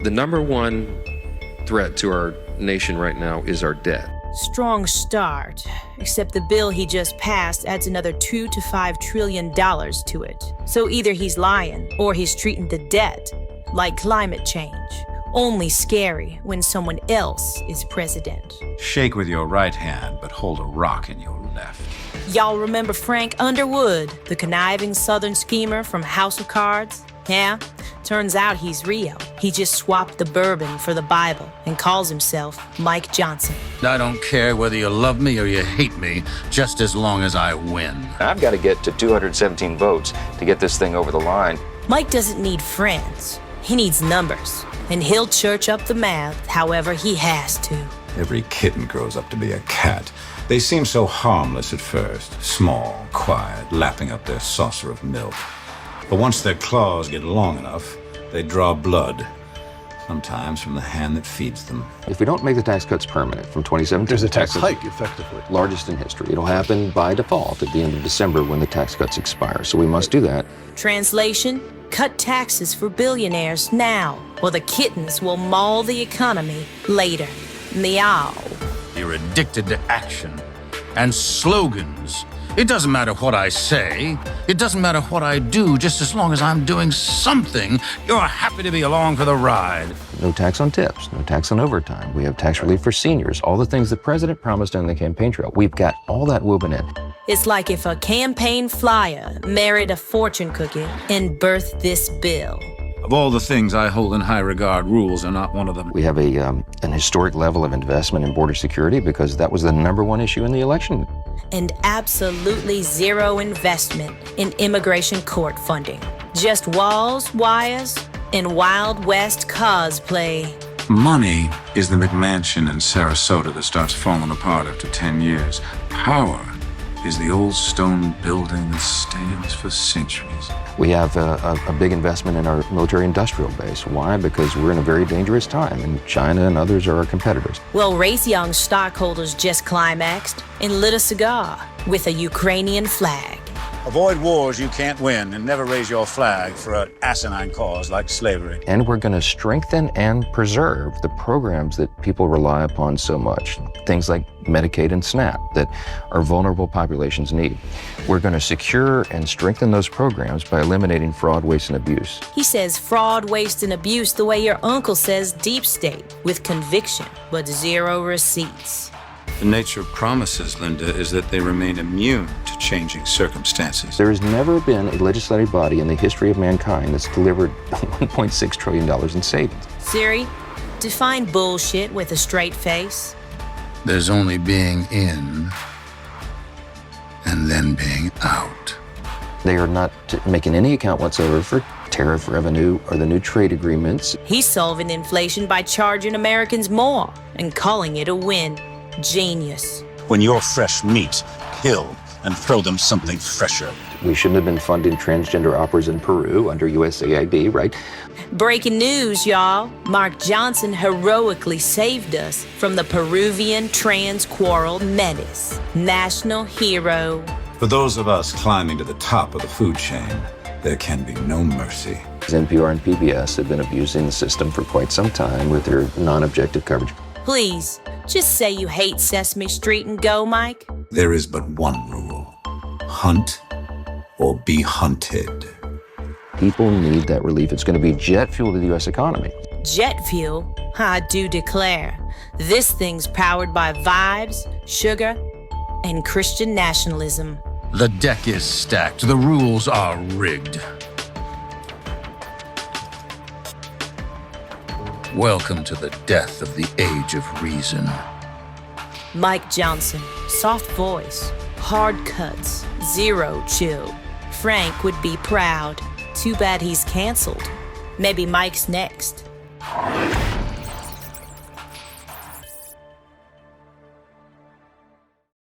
The number one threat to our nation right now is our debt. Strong start, except the bill he just passed adds another $2 to $5 trillion to it. So either he's lying or he's treating the debt like climate change. Only scary when someone else is president. Shake with your right hand, but hold a rock in your left. Y'all remember Frank Underwood, the conniving Southern schemer from House of Cards? Yeah? Turns out he's real. He just swapped the bourbon for the Bible and calls himself Mike Johnson. I don't care whether you love me or you hate me, just as long as I win. I've got to get to 217 votes to get this thing over the line. Mike doesn't need friends. He needs numbers. And he'll church up the math however he has to. Every kitten grows up to be a cat. They seem so harmless at first. Small, quiet, lapping up their saucer of milk. But once their claws get long enough, they draw blood, sometimes from the hand that feeds them. If we don't make the tax cuts permanent from 2017... There's a tax hike, effectively. Largest in history. It'll happen by default at the end of December when the tax cuts expire. So we must do that. Translation, cut taxes for billionaires now, or the kittens will maul the economy later. Meow. You're addicted to action and slogans. It doesn't matter what I say. It doesn't matter what I do, just as long as I'm doing something. You're happy to be along for the ride. No tax on tips, no tax on overtime. We have tax relief for seniors, all the things the president promised on the campaign trail. We've got all that woven in. It's like if a campaign flyer married a fortune cookie and birthed this bill. Of all the things I hold in high regard, rules are not one of them. We have an historic level of investment in border security because that was the number one issue in the election. And absolutely zero investment in immigration court funding. Just walls, wires, and Wild West cosplay. Money is the McMansion in Sarasota that starts falling apart after 10 years. Power is the old stone building that stands for centuries. We have a big investment in our military-industrial base. Why? Because we're in a very dangerous time, and China and others are our competitors. Well, Raytheon stockholders just climaxed and lit a cigar with a Ukrainian flag. Avoid wars you can't win, and never raise your flag for an asinine cause like slavery. And we're going to strengthen and preserve the programs that people rely upon so much. Things like Medicaid and SNAP that our vulnerable populations need. We're going to secure and strengthen those programs by eliminating fraud, waste, and abuse. He says fraud, waste, and abuse the way your uncle says deep state, with conviction, but zero receipts. The nature of promises, Linda, is that they remain immune to changing circumstances. There has never been a legislative body in the history of mankind that's delivered $1.6 trillion in savings. Siri, define bullshit with a straight face. There's only being in and then being out. They are not making any account whatsoever for tariff revenue or the new trade agreements. He's solving inflation by charging Americans more and calling it a win. Genius. When you're fresh meat, kill and throw them something fresher. We shouldn't have been funding transgender operas in Peru under USAID, right? Breaking news, y'all. Mark Johnson heroically saved us from the Peruvian trans quarrel menace. National hero. For those of us climbing to the top of the food chain, there can be no mercy. NPR and PBS have been abusing the system for quite some time with their non-objective coverage. Please, just say you hate Sesame Street and go, Mike. There is but one rule. Hunt or be hunted. People need that relief. It's going to be jet fuel to the U.S. economy. Jet fuel? I do declare. This thing's powered by vibes, sugar, and Christian nationalism. The deck is stacked. The rules are rigged. Welcome to the death of the age of reason. Mike Johnson, soft voice, hard cuts, zero chill. Frank would be proud. Too bad he's canceled. Maybe Mike's next.